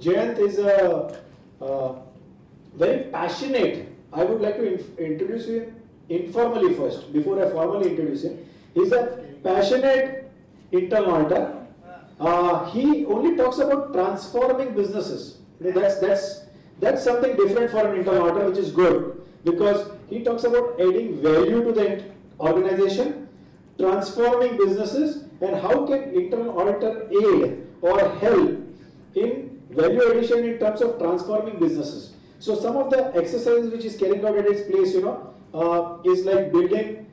Jayant is a very passionate. I would like to introduce him informally first, before I formally introduce him. He's a passionate internal auditor. He only talks about transforming businesses. That's something different for an internal auditor, which is good, because he talks about adding value to the organization, transforming businesses, and how can internal auditor aid or help in value addition in terms of transforming businesses. So some of the exercises which is carrying out at its place, is like building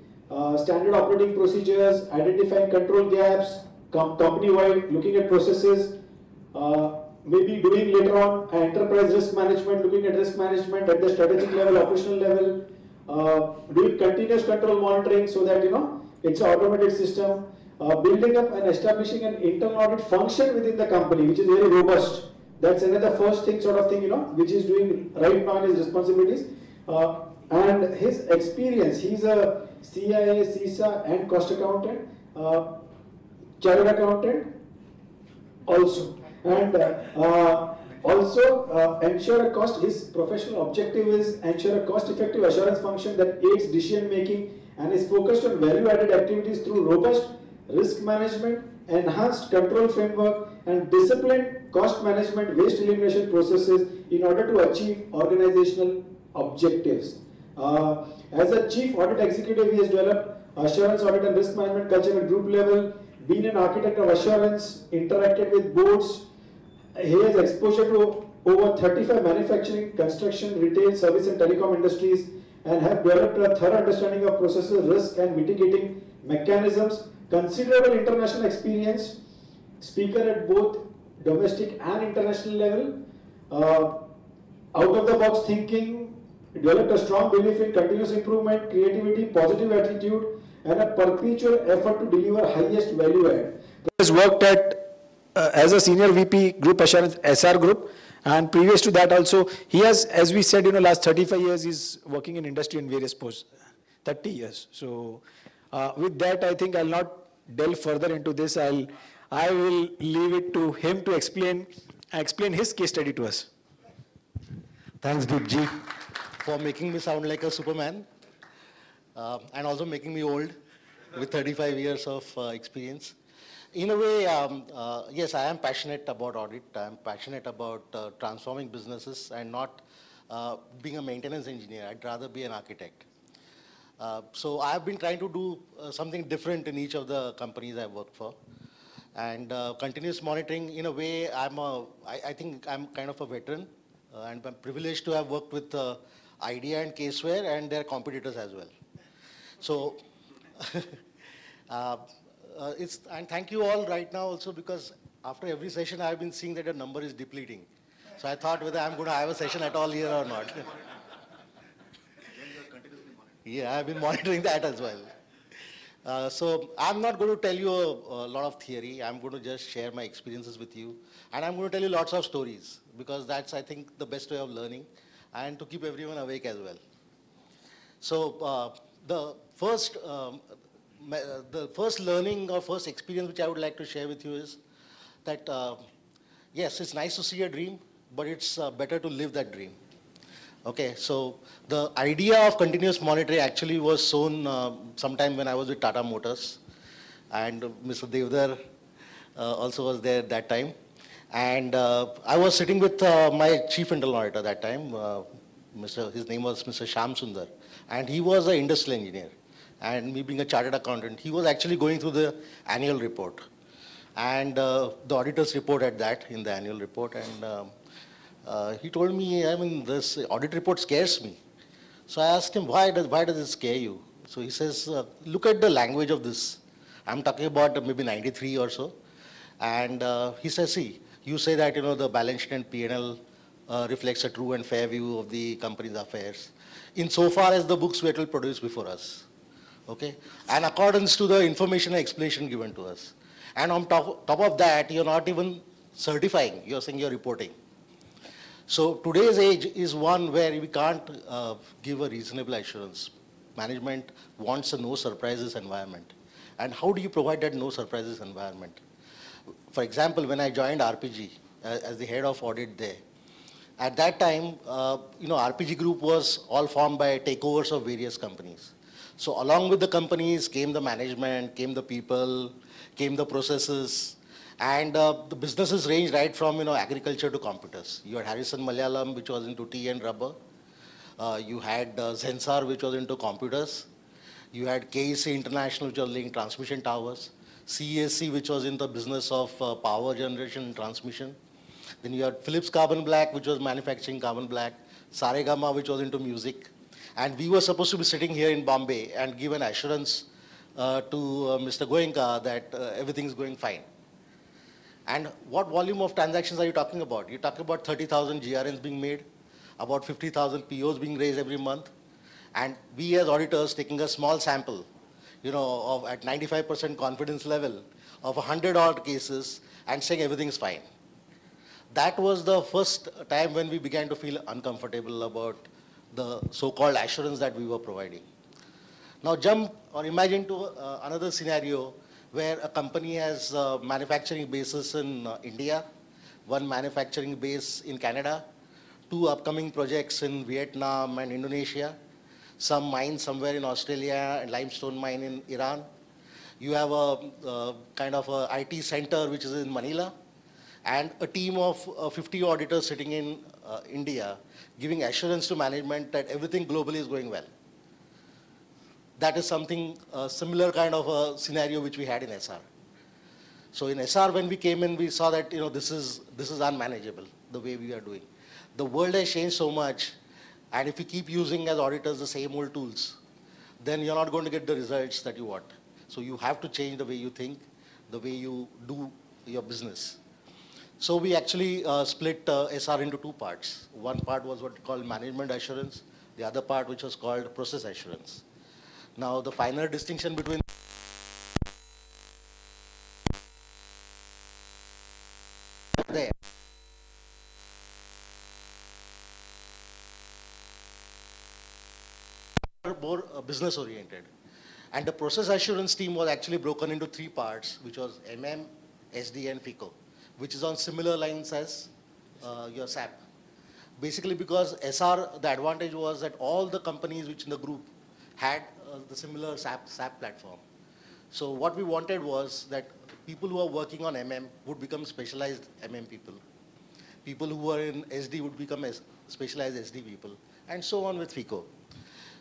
standard operating procedures, identifying control gaps, company-wide, looking at processes, maybe doing later on enterprise risk management, looking at risk management at the strategic level, operational level, doing continuous control monitoring so that it's an automated system, building up and establishing an internal audit function within the company, which is very robust. That's another first thing, which he's doing right now in his responsibilities. And his experience, he's a CIA, CISA and cost accountant, chartered accountant also. And also ensure a cost, his professional objective is ensure a cost-effective assurance function that aids decision making and is focused on value-added activities through robust risk management, enhanced control framework, and disciplined cost management, waste elimination processes in order to achieve organizational objectives. As a chief audit executive, he has developed assurance, audit, and risk management culture at group level, been an architect of assurance, interacted with boards. He has exposure to over 35 manufacturing, construction, retail, service, and telecom industries, and have developed a thorough understanding of processes, risk, and mitigating mechanisms. Considerable international experience, speaker at both domestic and international level, out of the box thinking, developed a strong belief in continuous improvement, creativity, positive attitude, and a perpetual effort to deliver highest value add. He has worked at as a senior VP Group Assurance SR Group, and previous to that also he has, as we said, last 35 years he's working in industry in various posts, 30 years. So with that, I think I'll not delve further into this. I will leave it to him to explain his case study to us. Thanks, Deepji, for making me sound like a Superman, and also making me old with 35 years of experience. In a way, yes, I am passionate about audit. I am passionate about transforming businesses and not being a maintenance engineer. I'd rather be an architect. So I've been trying to do something different in each of the companies I've worked for. And continuous monitoring, in a way, I think I'm kind of a veteran, and I'm privileged to have worked with IDEA and Caseware and their competitors as well. So, and thank you all right now also, because after every session I've been seeing that the number is depleting. So I thought whether I'm going to have a session at all here or not. Yeah, I've been monitoring that as well. So I'm not going to tell you a lot of theory. I'm going to just share my experiences with you. And I'm going to tell you lots of stories, because that's, I think, the best way of learning and to keep everyone awake as well. So the first learning or first experience which I would like to share with you is that, yes, it's nice to see a dream, but it's better to live that dream. Okay, so the idea of continuous monitoring actually was sown sometime when I was with Tata Motors, and Mr. Devdar also was there at that time. And I was sitting with my chief internal auditor that time. His name was Mr. Shyam Sundar, and he was an industrial engineer. And me being a chartered accountant, he was actually going through the annual report and the auditor's report at that in the annual report. And he told me, this audit report scares me. So I asked him, why does it scare you? So he says, look at the language of this. I'm talking about maybe 93 or so. And he says, see, you say that, the balance sheet and P&L reflects a true and fair view of the company's affairs, insofar as the books were produced before us. Okay? And accordance to the information and explanation given to us. And on top of that, you're not even certifying, you're saying you're reporting. So today's age is one where we can't give a reasonable assurance. Management wants a no surprises environment. And how do you provide that no surprises environment? For example, when I joined RPG, as the head of audit there. At that time, RPG Group was all formed by takeovers of various companies. So along with the companies came the management, came the people, came the processes, and the businesses ranged right from agriculture to computers. You had Harrison Malayalam, which was into tea and rubber. You had Zensar, which was into computers. You had KEC International, which was laying transmission towers. CESC, which was in the business of power generation and transmission. Then you had Philips Carbon Black, which was manufacturing carbon black. Saregama, which was into music. And we were supposed to be sitting here in Bombay and give an assurance to Mr. Goenka that everything is going fine. And what volume of transactions are you talking about? You're talking about 30,000 GRNs being made, about 50,000 POs being raised every month. And we as auditors taking a small sample, of at 95% confidence level of 100 odd cases and saying everything's fine. That was the first time when we began to feel uncomfortable about the so-called assurance that we were providing. Now jump or imagine to another scenario where a company has manufacturing bases in India, one manufacturing base in Canada, 2 upcoming projects in Vietnam and Indonesia, some mine somewhere in Australia and limestone mine in Iran. You have a kind of a IT center which is in Manila, and a team of 50 auditors sitting in India giving assurance to management that everything globally is going well. That is something similar kind of a scenario which we had in SR. So in SR, when we came in, we saw that this is unmanageable the way we are doing. The world has changed so much, and if you keep using as auditors the same old tools, then you're not going to get the results that you want. So you have to change the way you think, the way you do your business. So we actually split SR into 2 parts. One part was what we call management assurance, the other part which was called process assurance. Now the final distinction between there more business oriented. And the process assurance team was actually broken into 3 parts, which was MM, SD and FICO, which is on similar lines as your SAP. Basically because SR, the advantage was that all the companies which in the group had the similar SAP platform. So what we wanted was that people who are working on MM would become specialized MM people. People who were in SD would become specialized SD people, and so on with FICO.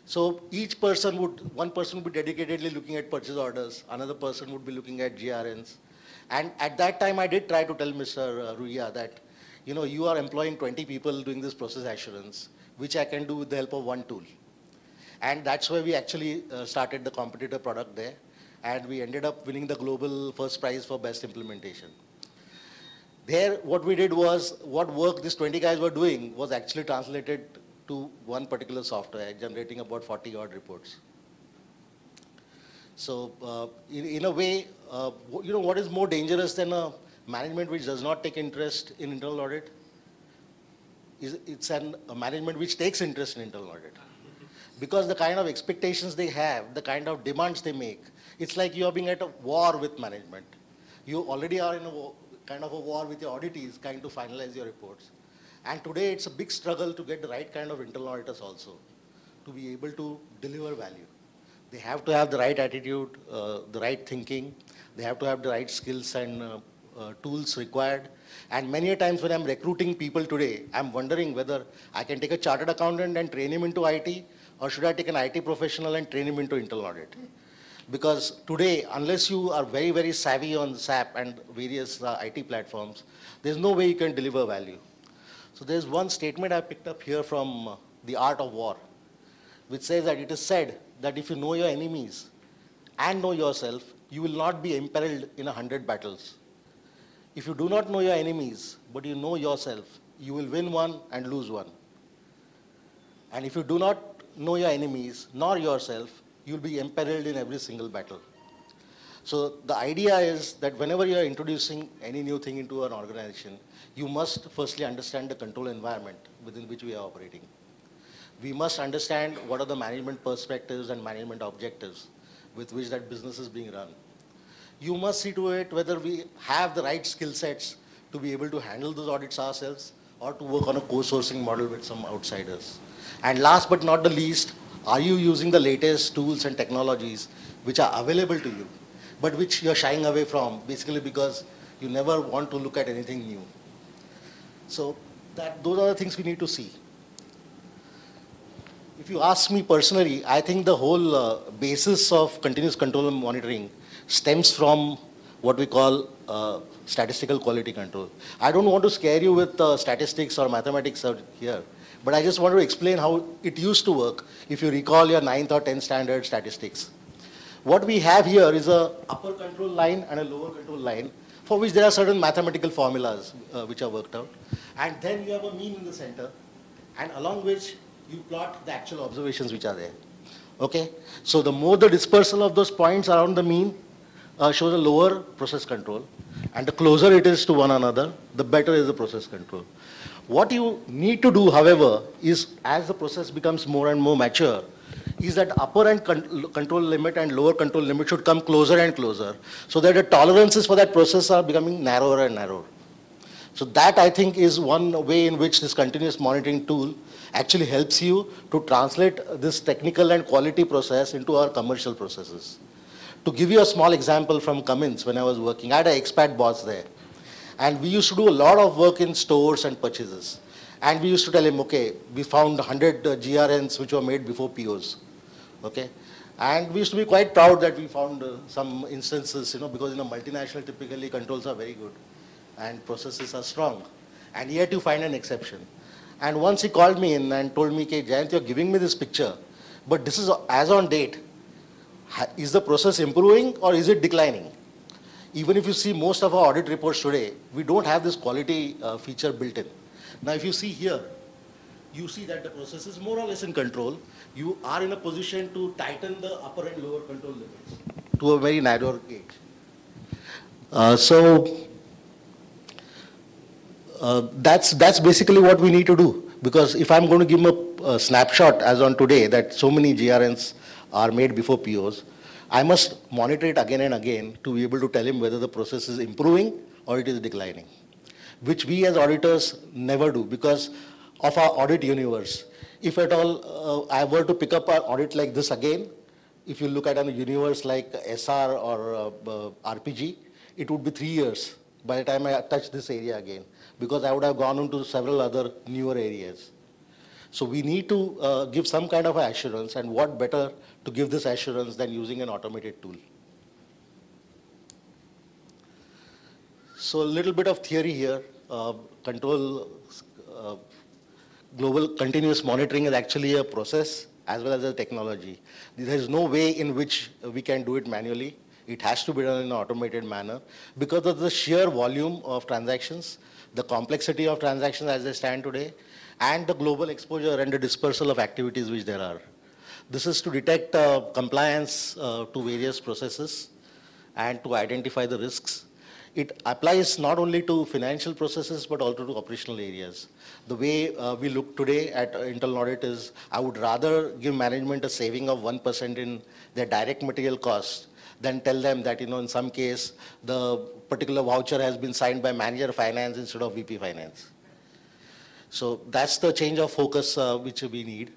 So each person one person would be dedicatedly looking at purchase orders, another person would be looking at GRNs. And at that time, I did try to tell Mr. Ruia that, you are employing 20 people doing this process assurance, which I can do with the help of one tool. And that's why we actually started the competitor product there. And we ended up winning the global first prize for best implementation. There, what we did was, what work these 20 guys were doing was actually translated to one particular software, generating about 40 odd reports. So in a way, what is more dangerous than a management which does not take interest in internal audit? It's a management which takes interest in internal audit. Because the kind of expectations they have, the kind of demands they make, it's like you are being at a war with management. You already are in a kind of a war with your auditees, trying to finalize your reports. And today it's a big struggle to get the right kind of internal auditors also, to be able to deliver value. They have to have the right attitude, the right thinking. They have to have the right skills and tools required. And many a times when I'm recruiting people today, I'm wondering whether I can take a chartered accountant and train him into IT, or should I take an IT professional and train him into internal audit? Because today, unless you are very, very savvy on SAP and various IT platforms, there's no way you can deliver value. So there's one statement I picked up here from The Art of War, which says that it is said that if you know your enemies and know yourself, you will not be imperiled in 100 battles. If you do not know your enemies, but you know yourself, you will win one and lose one. And if you do not know your enemies nor yourself, you will be imperiled in every single battle. So the idea is that whenever you are introducing any new thing into an organization, you must firstly understand the control environment within which we are operating. We must understand what are the management perspectives and management objectives with which that business is being run. You must see to it whether we have the right skill sets to to be able to handle those audits ourselves or to work on a co-sourcing model with some outsiders. And last but not the least, are you using the latest tools and technologies which are available to you, but which you're shying away from, basically because you never want to look at anything new. So those are the things we need to see. If you ask me personally, I think the whole basis of continuous control and monitoring stems from what we call statistical quality control. I don't want to scare you with statistics or mathematics out here, but I just want to explain how it used to work if you recall your 9th or 10th standard statistics. What we have here is a upper control line and a lower control line for which there are certain mathematical formulas which are worked out. And then you have a mean in the center, and along which you plot the actual observations which are there. Okay? So the more the dispersal of those points around the mean shows a lower process control, and the closer it is to one another, the better is the process control. What you need to do, however, is as the process becomes more and more mature, is that upper and control limit and lower control limit should come closer and closer, so that the tolerances for that process are becoming narrower and narrower. So that, I think, is one way in which this continuous monitoring tool actually helps you to translate this technical and quality process into our commercial processes. To give you a small example from Cummins, when I was working, I had an expat boss there. And we used to do a lot of work in stores and purchases. And we used to tell him, okay, we found 100 GRNs which were made before POs. Okay? And we used to be quite proud that we found some instances, because in a multinational, typically controls are very good and processes are strong. And yet you find an exception. And once he called me in and told me, okay, Jayant, you're giving me this picture, but this is as on date. Is the process improving or is it declining? Even if you see most of our audit reports today, we don't have this quality feature built in. Now, if you see here, you see that the process is more or less in control. You are in a position to tighten the upper and lower control limits to a very narrow gauge. That's basically what we need to do. Because if I'm going to give him a snapshot as on today that so many GRNs are made before POs, I must monitor it again and again to be able to tell him whether the process is improving or it is declining, which we as auditors never do because of our audit universe. If at all I were to pick up an audit like this again, if you look at a universe like SR or RPG, it would be 3 years by the time I touch this area again, because I would have gone into several other newer areas. So we need to give some kind of assurance, and what better to give this assurance than using an automated tool. So a little bit of theory here. Global continuous monitoring is actually a process as well as a technology. There is no way in which we can do it manually. It has to be done in an automated manner because of the sheer volume of transactions, the complexity of transactions as they stand today, and the global exposure and the dispersal of activities which there are. This is to detect compliance to various processes and to identify the risks. It applies not only to financial processes but also to operational areas. The way we look today at internal audit is, I would rather give management a saving of 1% in their direct material costs than tell them that, in some case, the particular voucher has been signed by manager finance instead of VP finance. So that's the change of focus which we need.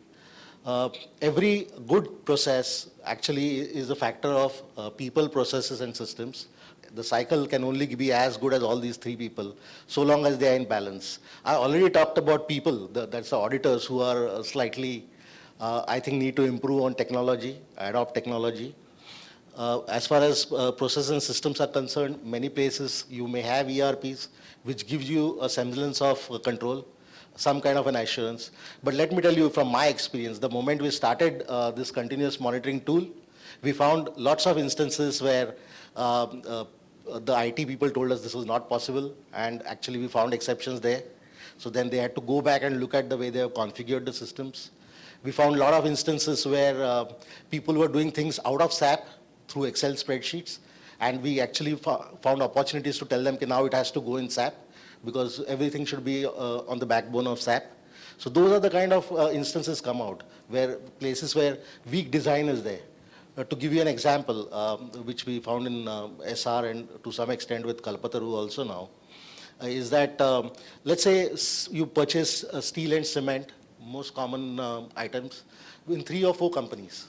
Every good process actually is a factor of people, processes, and systems. The cycle can only be as good as all these three people, so long as they are in balance. I already talked about people, that's the auditors who are slightly, I think, need to improve on technology, adopt technology. As far as processes and systems are concerned, many places you may have ERPs, which gives you a semblance of control, some kind of an assurance. But let me tell you from my experience, the moment we started this continuous monitoring tool, we found lots of instances where the IT people told us this was not possible, and actually we found exceptions there. So then they had to go back and look at the way they have configured the systems. We found a lot of instances where people were doing things out of SAP through Excel spreadsheets, and we actually found opportunities to tell them that now it has to go in SAP because everything should be on the backbone of SAP. So those are the kind of instances come out, where places where weak design is there. To give you an example, which we found in SR and to some extent with Kalpataru also now, is that, let's say you purchase steel and cement, most common items, in 3 or 4 companies.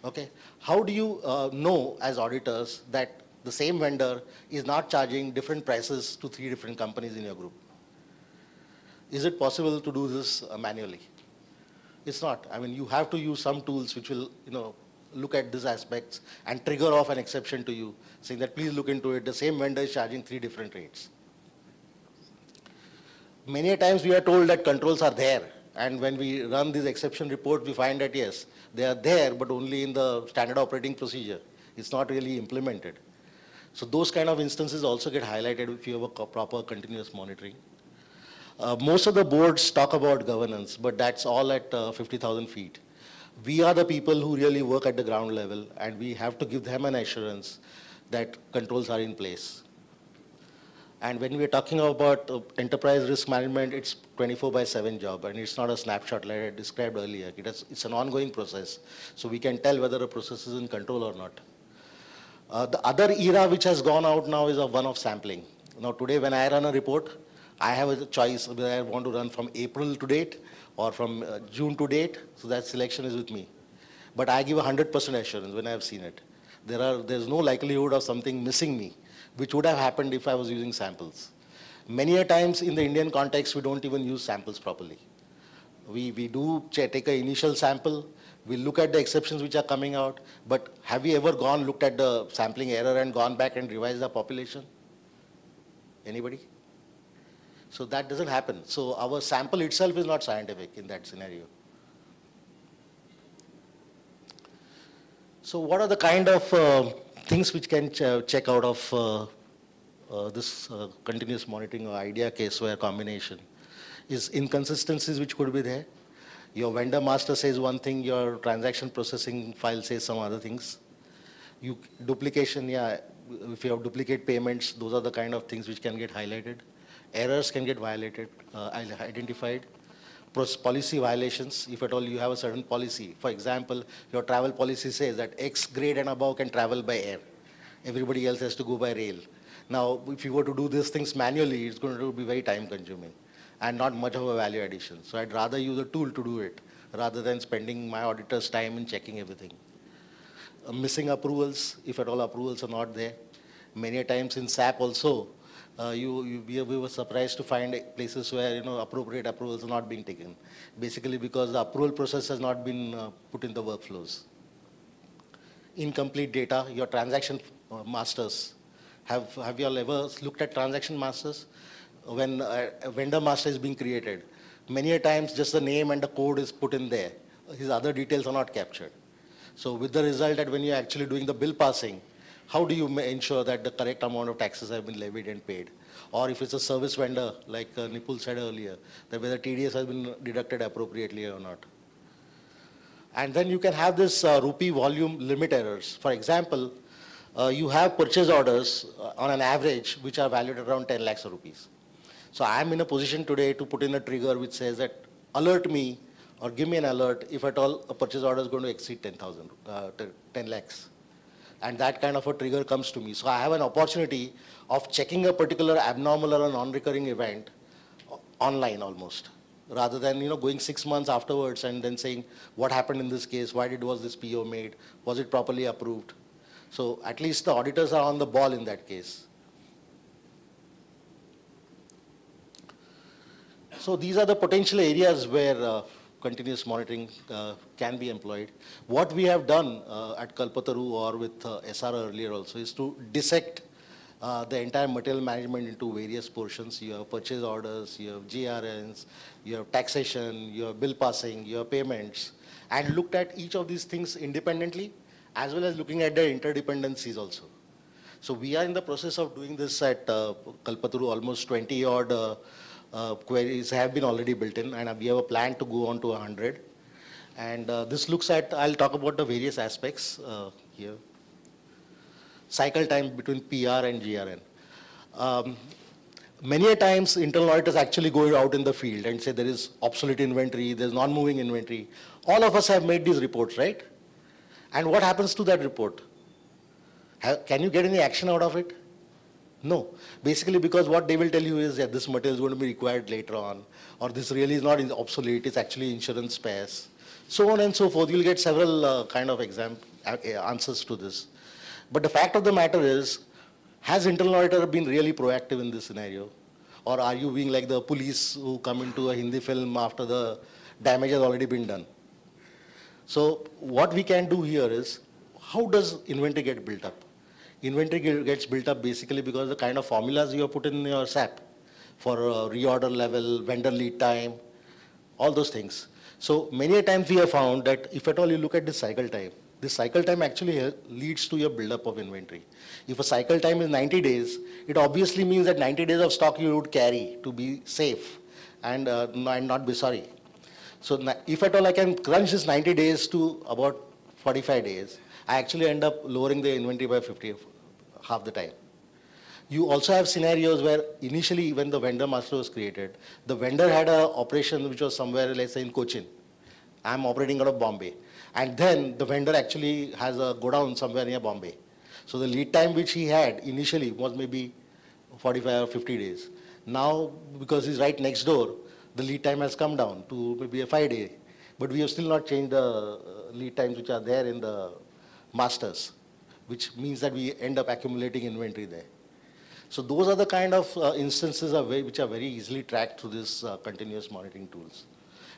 Okay, how do you know as auditors that the same vendor is not charging different prices to 3 different companies in your group? Is it possible to do this manually? It's not. I mean, you have to use some tools which will, look at these aspects and trigger off an exception to you, saying that please look into it. The same vendor is charging 3 different rates. Many a times we are told that controls are there, and when we run this exception report, we find that yes, they are there, but only in the standard operating procedure. It's not really implemented. So those kind of instances also get highlighted if you have a proper continuous monitoring. Most of the boards talk about governance, but that's all at 50,000 feet. We are the people who really work at the ground level, and we have to give them an assurance that controls are in place. And when we're talking about enterprise risk management, it's 24/7 job, and it's not a snapshot like I described earlier. It's an ongoing process. So we can tell whether a process is in control or not. The other era which has gone out now is one of sampling. Now today when I run a report, I have a choice whether I want to run from April to date or from June to date, so that selection is with me. But I give 100% assurance when I have seen it. There's no likelihood of something missing me, which would have happened if I was using samples. Many a times in the Indian context, we don't even use samples properly. We do take an initial sample, we look at the exceptions which are coming out, but have we ever looked at the sampling error and gone back and revised the population? Anybody? So that doesn't happen. So our sample itself is not scientific in that scenario. So what are the kind of things which can check out of this continuous monitoring or idea caseware combination? Is inconsistencies which could be there. Your vendor master says one thing, your transaction processing file says some other things. Duplication, yeah, if you have duplicate payments, those are the kind of things which can get highlighted. Errors can get identified. Policy violations, if at all you have a certain policy. For example, your travel policy says that X grade and above can travel by air. Everybody else has to go by rail. Now, if you were to do these things manually, it's going to be very time consuming and not much of a value addition. So I'd rather use a tool to do it rather than spending my auditor's time in checking everything. Missing approvals, if at all approvals are not there. Many times in SAP also, we were surprised to find places where appropriate approvals are not being taken, basically because the approval process has not been put in the workflows. Incomplete data, your transaction masters. Have you all ever looked at transaction masters? When a vendor master is being created, many a times just the name and the code is put in there. His other details are not captured. So with the result that when you're actually doing the bill passing, how do you ensure that the correct amount of taxes have been levied and paid? Or if it's a service vendor, like Nipul said earlier, that whether TDS has been deducted appropriately or not. And then you can have this rupee volume limit errors. For example, you have purchase orders on an average which are valued at around 10 lakhs of rupees. So I'm in a position today to put in a trigger which says that alert me or give me an alert if at all a purchase order is going to exceed 10 lakhs. And that kind of a trigger comes to me. So I have an opportunity of checking a particular abnormal or a non-recurring event online almost, rather than going 6 months afterwards and then saying what happened in this case, was this PO made, was it properly approved? So at least the auditors are on the ball in that case. So these are the potential areas where continuous monitoring can be employed. What we have done at Kalpataru or with SR earlier also is to dissect the entire material management into various portions. You have purchase orders, you have GRNs, you have taxation, you have bill passing, you have payments, and looked at each of these things independently as well as looking at their interdependencies also. So we are in the process of doing this at Kalpataru. Almost 20 odd queries have been already built in, and we have a plan to go on to 100. And this looks at, I'll talk about the various aspects here. Cycle time between PR and GRN. Many a times internal auditors actually go out in the field and say there is obsolete inventory, there's non-moving inventory. All of us have made these reports, right? And what happens to that report? Can you get any action out of it? No, basically because what they will tell you is that this material is going to be required later on, or this really is not obsolete, it's actually insurance spares. So on and so forth. You'll get several kind of answers to this. But the fact of the matter is, has internal auditor been really proactive in this scenario? Or are you being like the police who come into a Hindi film after the damage has already been done? So what we can do here is, how does inventory get built up? Inventory gets built up basically because the kind of formulas you have put in your SAP for reorder level, vendor lead time, all those things. So many a times we have found that if at all you look at this cycle time actually leads to your buildup of inventory. If a cycle time is 90 days, it obviously means that 90 days of stock you would carry to be safe and not be sorry. So if at all I can crunch this 90 days to about 45 days, I actually end up lowering the inventory by 50, half the time. You also have scenarios where initially when the vendor master was created, the vendor had an operation which was somewhere, let's say in Cochin. I'm operating out of Bombay. And then the vendor actually has a godown somewhere near Bombay. So the lead time which he had initially was maybe 45 or 50 days. Now, because he's right next door, the lead time has come down to maybe a 5-day. But we have still not changed the lead times which are there in the masters, which means that we end up accumulating inventory there. So those are the kind of instances which are very easily tracked through this continuous monitoring tools.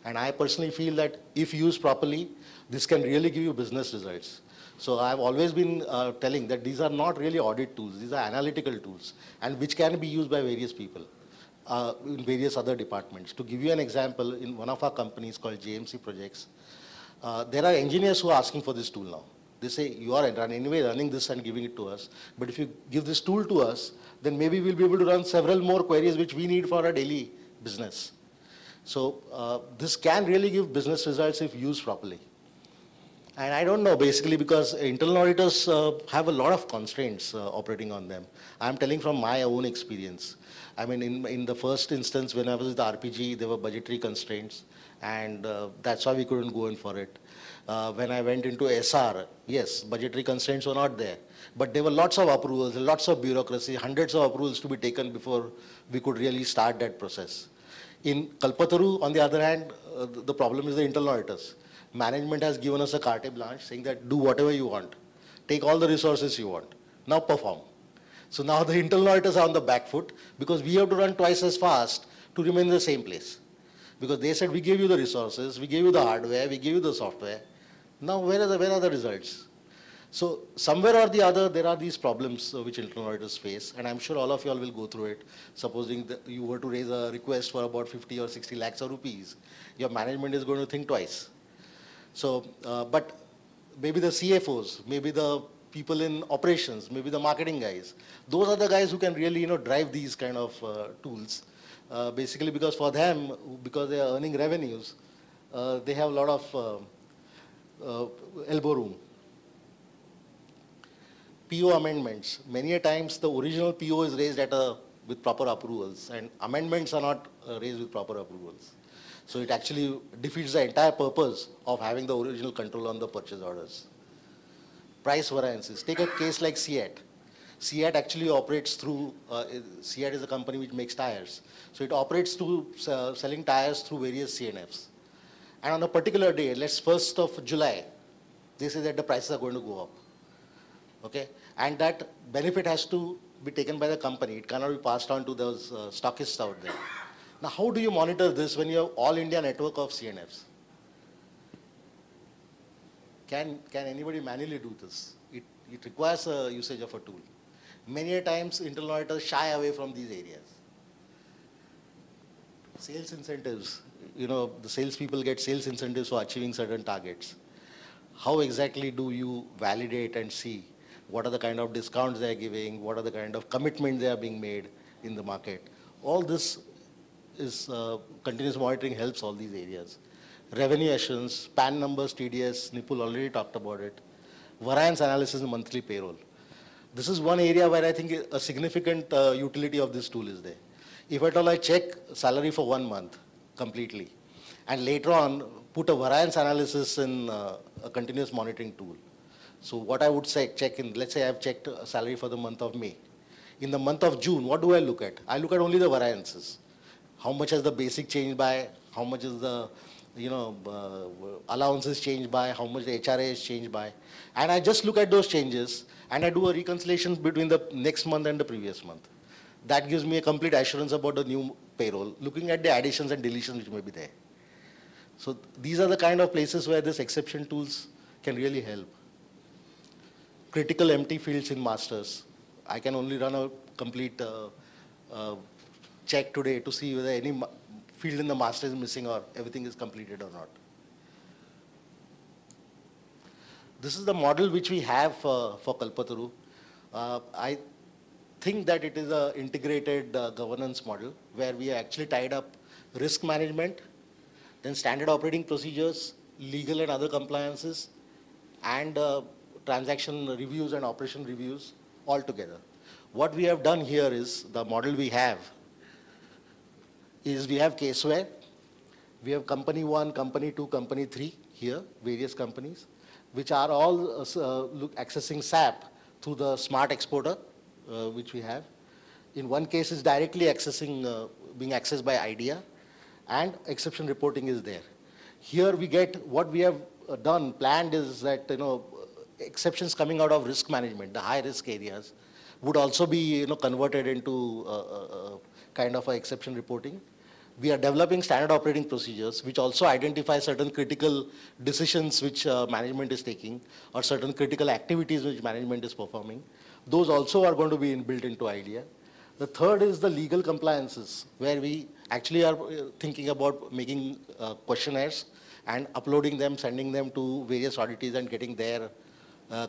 And I personally feel that if used properly, this can really give you business results. So I've always been telling that these are not really audit tools, these are analytical tools, and which can be used by various people in various other departments. To give you an example, in one of our companies called JMC Projects, there are engineers who are asking for this tool now. They say, you are anyway running this and giving it to us, but if you give this tool to us, then maybe we'll be able to run several more queries which we need for our daily business. So this can really give business results if used properly. And I don't know, basically, because internal auditors have a lot of constraints operating on them. I'm telling from my own experience. I mean, in the first instance, when I was with the RPG, there were budgetary constraints, and that's why we couldn't go in for it. When I went into SR, yes, budgetary constraints were not there. But there were lots of approvals, lots of bureaucracy, hundreds of approvals to be taken before we could really start that process. In Kalpataru, on the other hand, the problem is the internal auditors. Management has given us a carte blanche saying that do whatever you want. Take all the resources you want. Now perform. So now the internal auditors are on the back foot because we have to run twice as fast to remain in the same place. Because they said, we gave you the resources, we gave you the hardware, we gave you the software. Now where are the results? So somewhere or the other, there are these problems which internal auditors face, and I'm sure all of you all will go through it. Supposing that you were to raise a request for about 50 or 60 lakhs of rupees, your management is going to think twice. So, but maybe the CFOs, maybe the people in operations, maybe the marketing guys, those are the guys who can really, drive these kind of tools. Basically because for them, because they are earning revenues, they have a lot of elbow room. PO amendments. Many a times the original PO is raised with proper approvals, and amendments are not raised with proper approvals. So it actually defeats the entire purpose of having the original control on the purchase orders. Price variances. Take a case like CEAT. CEAT actually operates through, CEAT is a company which makes tires. So it operates through selling tires through various CNFs. And on a particular day, let's 1st of July, they say that the prices are going to go up. Okay? And that benefit has to be taken by the company. It cannot be passed on to those stockists out there. Now, how do you monitor this when you have all India network of CNFs? Can anybody manually do this? It requires a usage of a tool. Many a times, internal auditors shy away from these areas. Sales incentives. The salespeople get sales incentives for achieving certain targets. How exactly do you validate and see what are the kind of discounts they are giving, what are the kind of commitments they are being made in the market? All this is continuous monitoring helps all these areas. Revenue assurance, PAN numbers, TDS, Nipul already talked about it. Variance analysis and monthly payroll. This is one area where I think a significant utility of this tool is there. If at all I check salary for 1 month completely, and later on put a variance analysis in a continuous monitoring tool. So what I would say, check in, let's say I've checked salary for the month of May. in the month of June, what do I look at? I look at only the variances. How much has the basic changed by? How much is the allowances changed by? How much the HRA is changed by? And I just look at those changes and I do a reconciliation between the next month and the previous month. That gives me a complete assurance about the new payroll, looking at the additions and deletions which may be there. So these are the kind of places where this exception tools can really help. Critical empty fields in masters. I can only run a complete check today to see whether any field in the master is missing or everything is completed or not. This is the model which we have for Kalpataru. I think that it is an integrated governance model where we actually tied up risk management, then standard operating procedures, legal and other compliances, and transaction reviews and operation reviews all together. What we have done here is, the model we have is we have caseware, we have company 1, company 2, company 3 here, various companies, which are all accessing SAP through the smart exporter, which we have. In one case is directly accessing, being accessed by IDEA, and exception reporting is there. Here we get, what we have done, planned is that, exceptions coming out of risk management, the high risk areas, would also be, converted into kind of a exception reporting. We are developing standard operating procedures which also identify certain critical decisions which management is taking, or certain critical activities which management is performing. Those also are going to be built into IDEA. The third is the legal compliances, where we actually are thinking about making questionnaires and uploading them, sending them to various auditees and getting their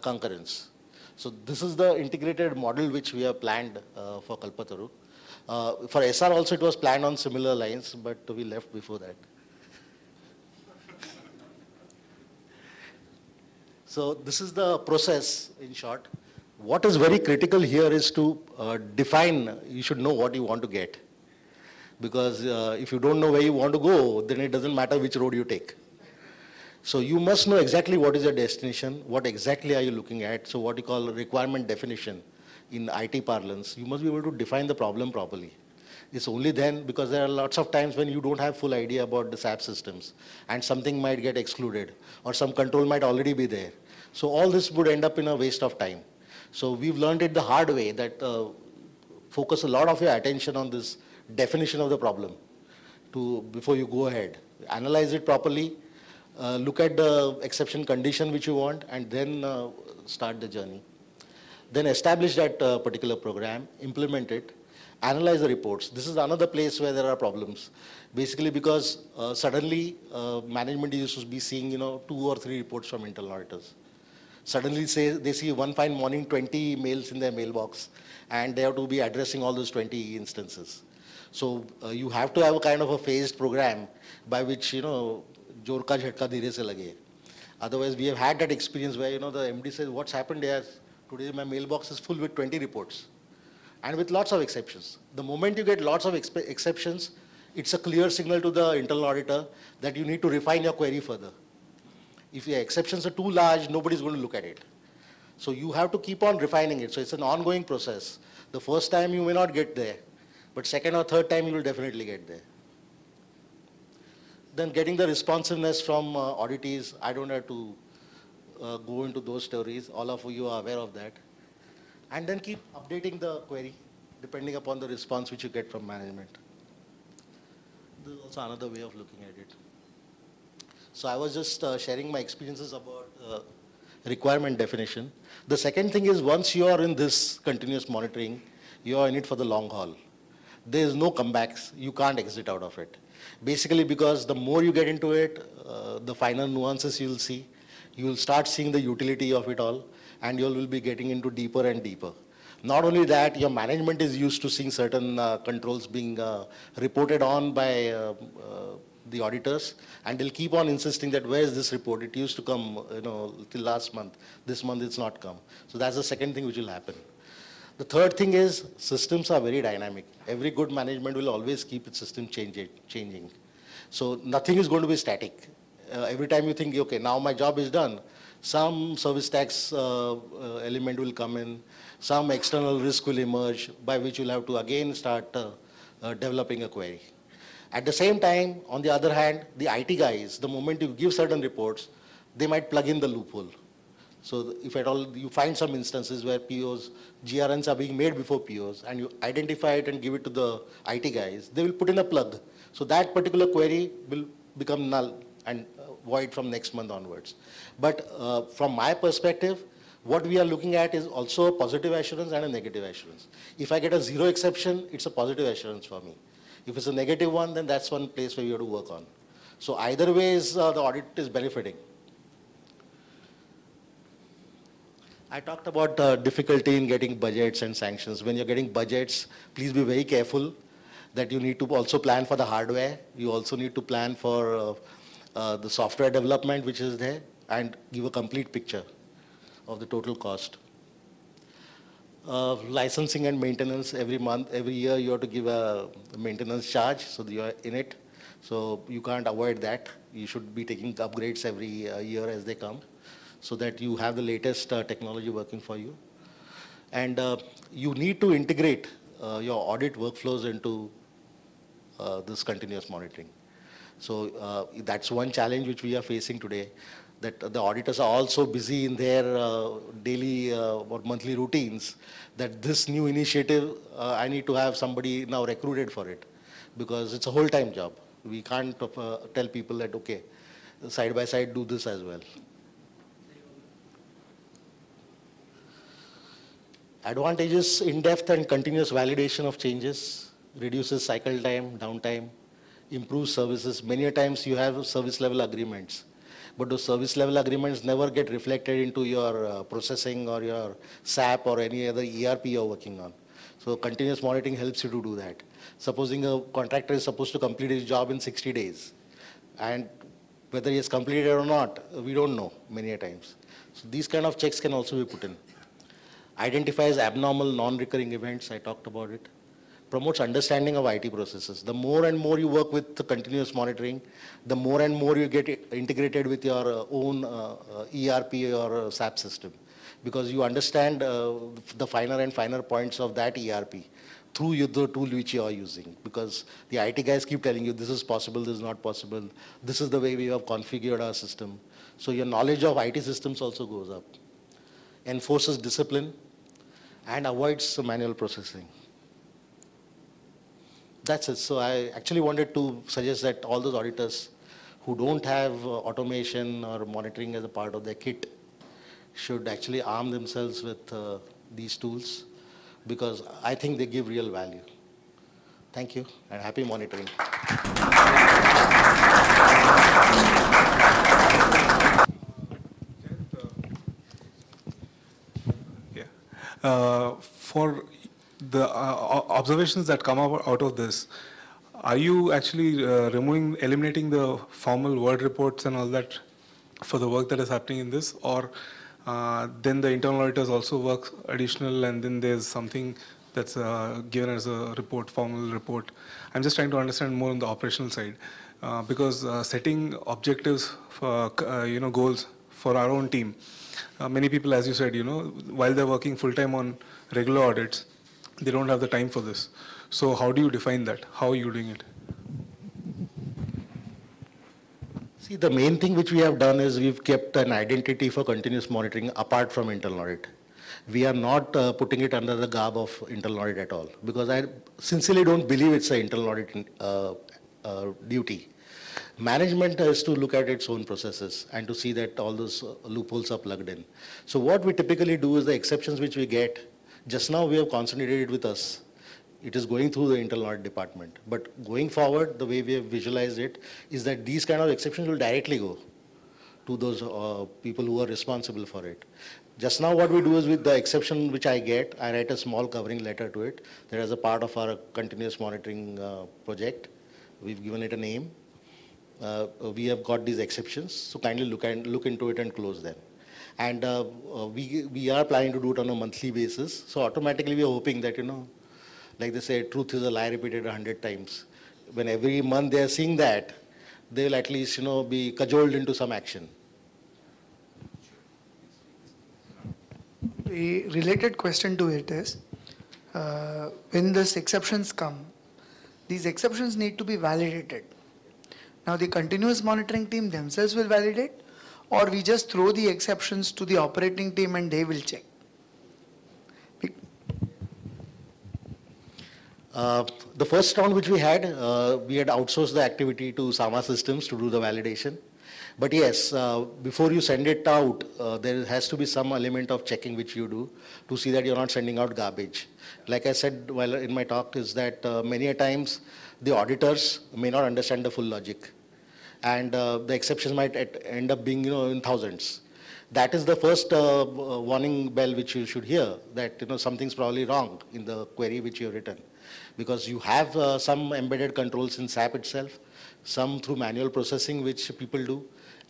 concurrence. So this is the integrated model which we have planned for Kalpataru. For SR also it was planned on similar lines, but we left before that. So this is the process in short. What is very critical here is to define, you should know what you want to get. Because if you don't know where you want to go, then it doesn't matter which road you take. So you must know exactly what is your destination, what exactly are you looking at. So what you call requirement definition in IT parlance, you must be able to define the problem properly. It's only then, because there are lots of times when you don't have full idea about the SAP systems and something might get excluded or some control might already be there. So all this would end up in a waste of time. So we've learned it the hard way that focus a lot of your attention on this definition of the problem before you go ahead. Analyze it properly, look at the exception condition which you want, and then start the journey. Then establish that particular program, implement it, analyze the reports. This is another place where there are problems. Basically because suddenly management used to be seeing 2 or 3 reports from internal auditors. Suddenly they see one fine morning 20 mails in their mailbox and they have to be addressing all those 20 instances. So you have to have a kind of a phased program by which, jor ka jhatka dheere se lage. Otherwise we have had that experience where, the MD says, what's happened here? Today my mailbox is full with 20 reports and with lots of exceptions. The moment you get lots of exceptions, it's a clear signal to the internal auditor that you need to refine your query further. If your exceptions are too large, nobody's going to look at it. So you have to keep on refining it. So it's an ongoing process. The first time you may not get there, but second or third time you will definitely get there. Then getting the responsiveness from auditees, I don't have to go into those stories. All of you are aware of that. And then keep updating the query depending upon the response which you get from management. This is also another way of looking at it. So I was just sharing my experiences about requirement definition. The second thing is, once you are in this continuous monitoring, you are in it for the long haul. There is no comebacks. You can't exit out of it. Basically because the more you get into it, the finer nuances you will see. You will start seeing the utility of it all, and you will be getting into deeper and deeper. Not only that, your management is used to seeing certain controls being reported on by the auditors, and they'll keep on insisting that where is this report? It used to come, till last month. This month it's not come. So that's the second thing which will happen. The third thing is, systems are very dynamic. Every good management will always keep its system changing. So nothing is going to be static. Every time you think, okay, now my job is done, some service tax element will come in, some external risk will emerge by which you'll have to again start developing a query. At the same time, on the other hand, the IT guys, the moment you give certain reports, they might plug in the loophole. So if at all you find some instances where POs, GRNs are being made before POs, and you identify it and give it to the IT guys, they will put in a plug. So that particular query will become null and void from next month onwards. But from my perspective, what we are looking at is also a positive assurance and a negative assurance. If I get a zero exception, it's a positive assurance for me. If it's a negative one, then that's one place where you have to work on. So either ways, the audit is benefiting. I talked about difficulty in getting budgets and sanctions. When you're getting budgets, please be very careful that you need to also plan for the hardware. You also need to plan for the software development which is there and give a complete picture of the total cost. Licensing and maintenance every month, every year you have to give a maintenance charge so that you are in it. So you can't avoid that. You should be taking upgrades every year as they come, so that you have the latest technology working for you. And you need to integrate your audit workflows into this continuous monitoring. So that's one challenge which we are facing today, that the auditors are also busy in their daily or monthly routines, that this new initiative, I need to have somebody now recruited for it, because it's a whole-time job. We can't tell people that, okay, side by side do this as well. Advantages: in-depth and continuous validation of changes, reduces cycle time, downtime, improves services. Many a times you have service level agreements, but those service level agreements never get reflected into your processing or your SAP or any other ERP you're working on. So continuous monitoring helps you to do that. Supposing a contractor is supposed to complete his job in 60 days, and whether he has completed or not, we don't know many a times. So these kind of checks can also be put in. Identifies abnormal non-recurring events, I talked about it. Promotes understanding of IT processes. The more and more you work with the continuous monitoring, the more and more you get integrated with your own ERP or SAP system, because you understand the finer and finer points of that ERP through the tool which you are using, because the IT guys keep telling you this is possible, this is not possible, this is the way we have configured our system. So your knowledge of IT systems also goes up. Enforces discipline and avoids manual processing. That's it. So I actually wanted to suggest that all those auditors who don't have automation or monitoring as a part of their kit should actually arm themselves with these tools, because I think they give real value. Thank you, and happy monitoring. For the observations that come out of this, are you actually eliminating the formal word reports and all that for the work that is happening in this, or then the internal auditors also work additional, and then there's something that's given as a report, formal report? I'm just trying to understand more on the operational side, because setting objectives for goals for our own team. Many people, as you said, while they're working full-time on regular audits, they don't have the time for this. So how do you define that? How are you doing it? See, the main thing which we have done is we've kept an identity for continuous monitoring apart from internal audit. We are not putting it under the garb of internal audit at all, because I sincerely don't believe it's an internal audit duty. Management has to look at its own processes and to see that all those loopholes are plugged in. So what we typically do is the exceptions which we get, just now we have concentrated with us. It is going through the internal audit department. But going forward, the way we have visualized it is that these kind of exceptions will directly go to those people who are responsible for it. Just now what we do is, with the exception which I get, I write a small covering letter to it. That is a part of our continuous monitoring project. We've given it a name. We have got these exceptions, so kindly look into it and close them. And we are planning to do it on a monthly basis. So automatically we are hoping that, like they say, truth is a lie repeated 100 times. When every month they are seeing that, they will at least, be cajoled into some action. a related question to it is, when these exceptions come, these exceptions need to be validated. Now the continuous monitoring team themselves will validate, or we just throw the exceptions to the operating team and they will check. The first round which we had outsourced the activity to Sama Systems to do the validation. But yes, before you send it out, there has to be some element of checking which you do to see that you're not sending out garbage. Like I said while in my talk is that many a times the auditors may not understand the full logic. And the exceptions might end up being, in thousands. That is the first warning bell which you should hear, that, something's probably wrong in the query which you have written. Because you have some embedded controls in SAP itself, some through manual processing which people do,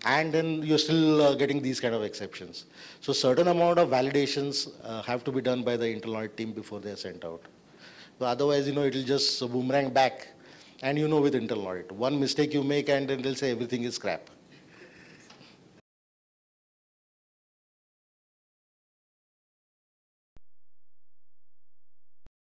and then you're still getting these kind of exceptions. So certain amount of validations have to be done by the internal audit team before they are sent out. So otherwise, it'll just boomerang back, and with internal audit. One mistake you make and then they'll say everything is crap.